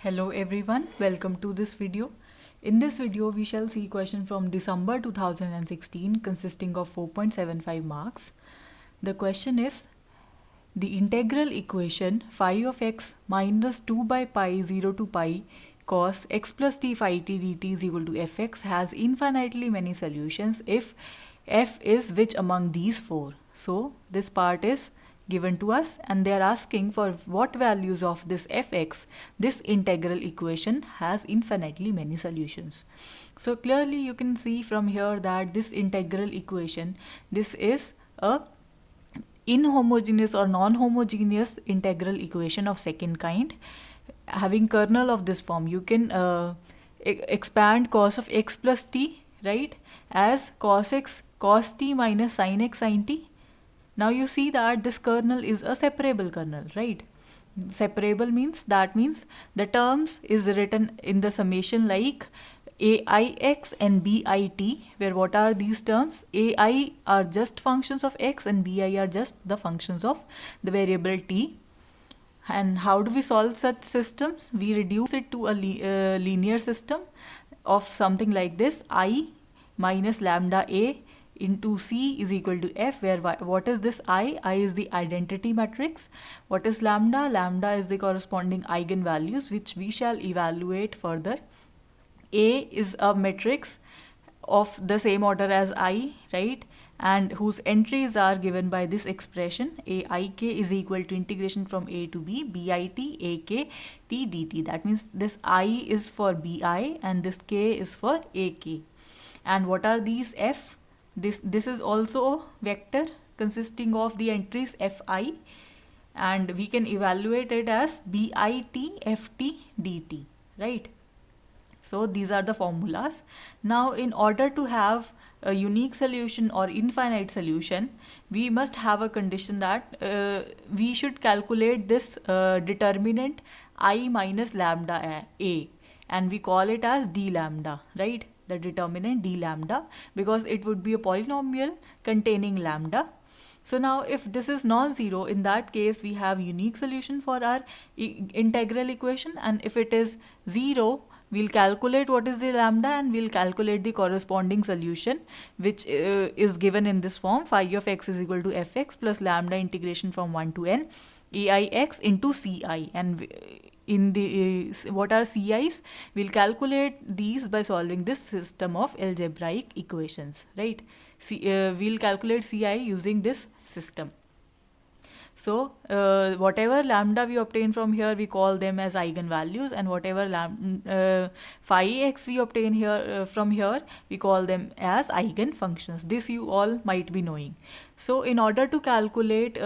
Hello everyone, welcome to this video. In this video, we shall see question from December 2016 consisting of 4.75 marks. The question is, the integral equation phi of x minus 2 by pi 0 to pi cos x plus t phi t dt is equal to fx has infinitely many solutions if f is which among these four. So this part is given to us and they are asking for what values of this fx this integral equation has infinitely many solutions. So clearly you can see from here that this integral equation, this is a inhomogeneous or non-homogeneous integral equation of second kind having kernel of this form. You can expand cos of x plus t, right, as cos x cos t minus sin x sin t. Now you see that this kernel is a separable kernel, right? Separable means the terms is written in the summation like aix and bit, where what are these terms? Ai are just functions of x and bi are just the functions of the variable t. And how do we solve such systems? We reduce it to a linear system of something like this: I minus lambda a into C is equal to F, where what is this I? I is the identity matrix. What is lambda? Lambda is the corresponding eigenvalues which we shall evaluate further. A is a matrix of the same order as I, right, and whose entries are given by this expression aik is equal to integration from a to b bit ak t dt. That means this I is for bi and this k is for ak. And what are these F? This is also a vector consisting of the entries fi, and we can evaluate it as bit ft dt, right? So these are the formulas. Now in order to have a unique solution or infinite solution, we must have a condition that we should calculate this determinant I minus lambda a, and we call it as d lambda, right? The determinant d lambda, because it would be a polynomial containing lambda. So now if this is non-zero, in that case we have unique solution for our integral equation, and if it is 0, we'll calculate what is the lambda and we'll calculate the corresponding solution, which is given in this form: phi of x is equal to fx plus lambda integration from 1 to n aix into ci. And in the what are ci's? We'll calculate these by solving this system of algebraic equations, right? We'll calculate ci using this system. So whatever lambda we obtain from here, we call them as eigenvalues, and whatever phi x we obtain here from here, we call them as eigenfunctions. This you all might be knowing. So in order to calculate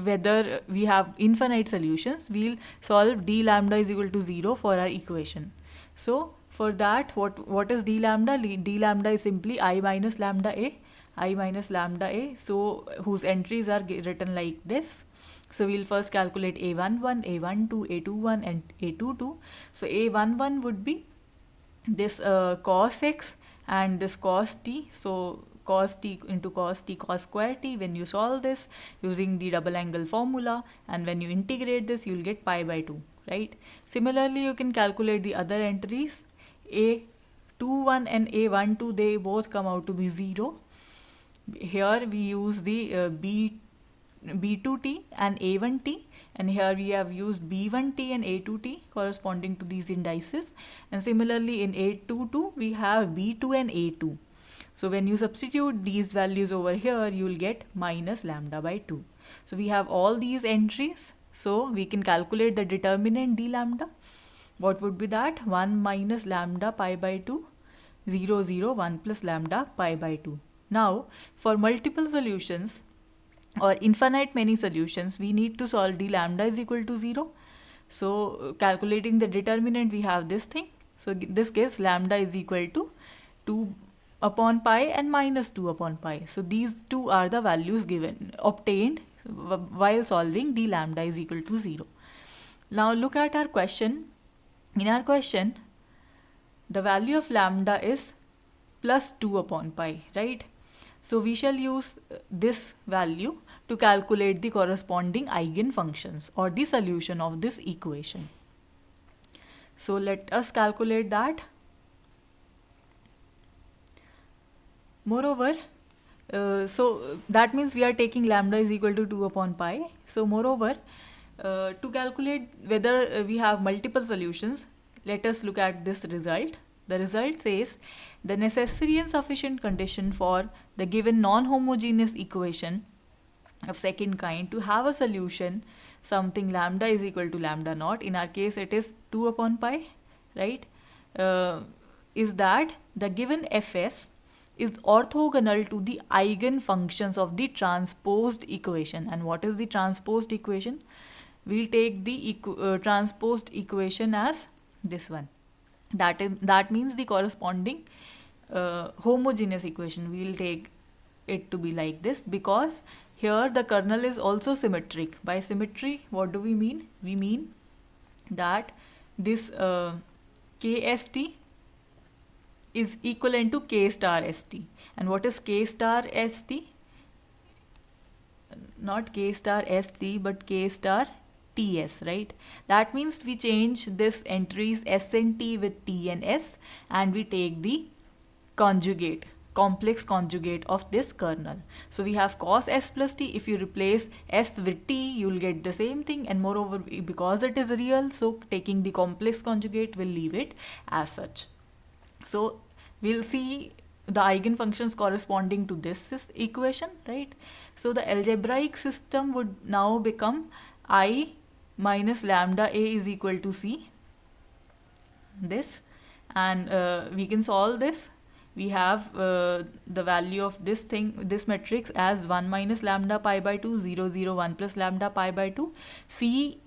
whether we have infinite solutions, we'll solve d lambda is equal to 0 for our equation. So for that, what is d lambda? D lambda is simply I minus lambda a, I minus lambda a, so whose entries are written like this. So we'll first calculate a11, a12, a21 and a22. So a11 would be this cos x and this cos t. So cos t into cos t cos square t. When you solve this using the double angle formula, and when you integrate this, you'll get pi by 2, right? Similarly, you can calculate the other entries. A21 and a12, they both come out to be 0. Here we use the b2t and a1t, and here we have used b1t and a2t corresponding to these indices. And similarly in a22 we have b2 and a2. So when you substitute these values over here, you will get minus lambda by 2. So we have all these entries, so we can calculate the determinant d lambda. What would be that? 1 minus lambda pi by 2, 0 0 1 plus lambda pi by 2. Now for multiple solutions or infinite many solutions, we need to solve d lambda is equal to 0. So calculating the determinant, we have this thing. So this gives lambda is equal to 2 upon pi and minus 2 upon pi. So these two are the values obtained while solving d lambda is equal to 0. Now look at our question. In our question, the value of lambda is plus 2 upon pi, right? So we shall use this value to calculate the corresponding eigenfunctions or the solution of this equation. So let us calculate that. Moreover, so that means we are taking lambda is equal to 2 upon pi. So moreover, to calculate whether we have multiple solutions, let us look at this result. The result says the necessary and sufficient condition for the given non-homogeneous equation of second kind to have a solution, something lambda is equal to lambda naught, in our case it is 2 upon pi, right, is that the given fs is orthogonal to the eigenfunctions of the transposed equation. And what is the transposed equation? We'll take the transposed equation as this one. That means the corresponding homogeneous equation. We'll take it to be like this, because here the kernel is also symmetric. By symmetry, what do we mean? We mean that this KST is equivalent to K star ST. And what is K star ST? Not K star ST, but K star TS, right? That means we change this entries S and T with T and S, and we take the conjugate, complex conjugate of this kernel. So we have cos S plus T. If you replace S with T, you'll get the same thing. And moreover, because it is real, so taking the complex conjugate will leave it as such. So we'll see the eigenfunctions corresponding to this equation, right? So the algebraic system would now become I minus lambda A is equal to C. This, and we can solve this. We have the value of this matrix as 1 minus lambda pi by 2, 0, 0, 1 plus lambda pi by 2. C,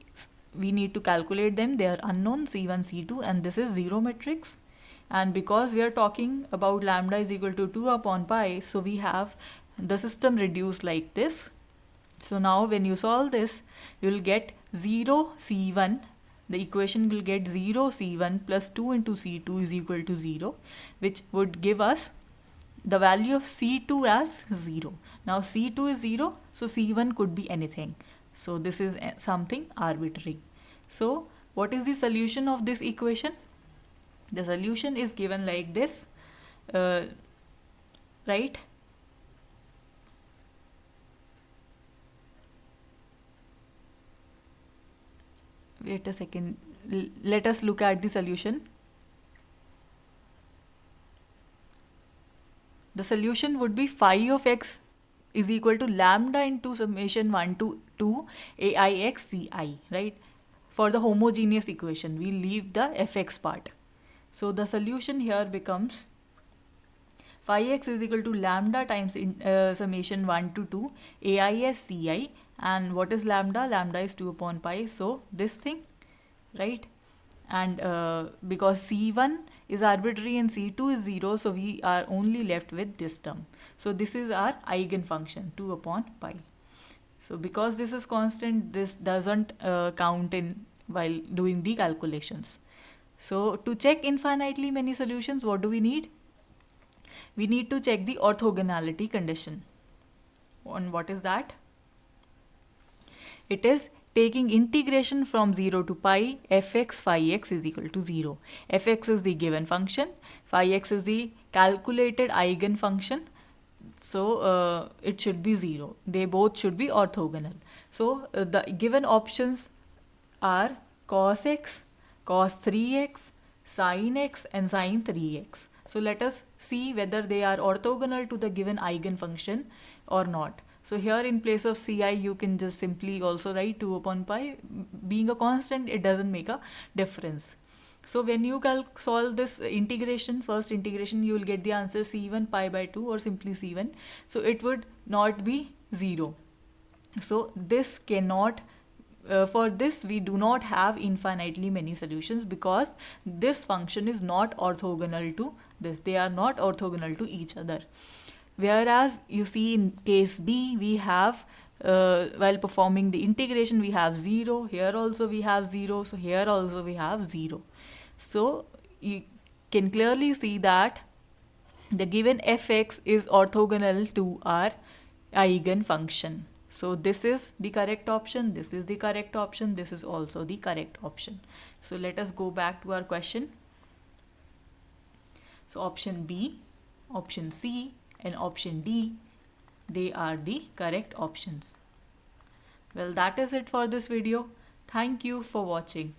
we need to calculate them. They are unknown, C1, C2, and this is 0 matrix. And because we are talking about lambda is equal to 2 upon pi, so we have the system reduced like this. So now when you solve this, you will get 0 C1. The equation will get 0 C1 plus 2 into C2 is equal to 0, which would give us the value of C2 as 0. Now C2 is 0, so C1 could be anything. So this is something arbitrary. So what is the solution of this equation? The solution is given like this, right? Wait a second. Let us look at the solution. The solution would be phi of x is equal to lambda into summation 1 to 2 aix ci, right? For the homogeneous equation, we leave the fx part. So the solution here becomes phi x is equal to lambda times summation 1 to 2 ais ci. And what is lambda? Lambda is 2 upon pi. So this thing, right? And because C1 is arbitrary and C2 is 0, so we are only left with this term. So this is our eigenfunction, 2 upon pi. So because this is constant, this doesn't count in while doing the calculations. So to check infinitely many solutions, what do we need? We need to check the orthogonality condition. And what is that? It is taking integration from 0 to pi fx phi x is equal to 0. Fx is the given function, phi x is the calculated eigenfunction. So it should be 0. They both should be orthogonal. So the given options are cos x, cos 3x, sin x and sin 3x. So let us see whether they are orthogonal to the given eigenfunction or not. So here in place of ci, you can just simply also write 2 upon pi. Being a constant, it doesn't make a difference. So when you solve this integration, first integration, you will get the answer c1 pi by 2 or simply c1. So it would not be 0. So this cannot, for this we do not have infinitely many solutions, because this function is not orthogonal to this. They are not orthogonal to each other. Whereas you see in case B, we have, while performing the integration, we have 0. Here also we have 0. So here also we have 0. So you can clearly see that the given fx is orthogonal to our eigenfunction. So this is the correct option, this is the correct option, this is also the correct option. So let us go back to our question. So option B, option C and option D, they are the correct options. Well, that is it for this video. Thank you for watching.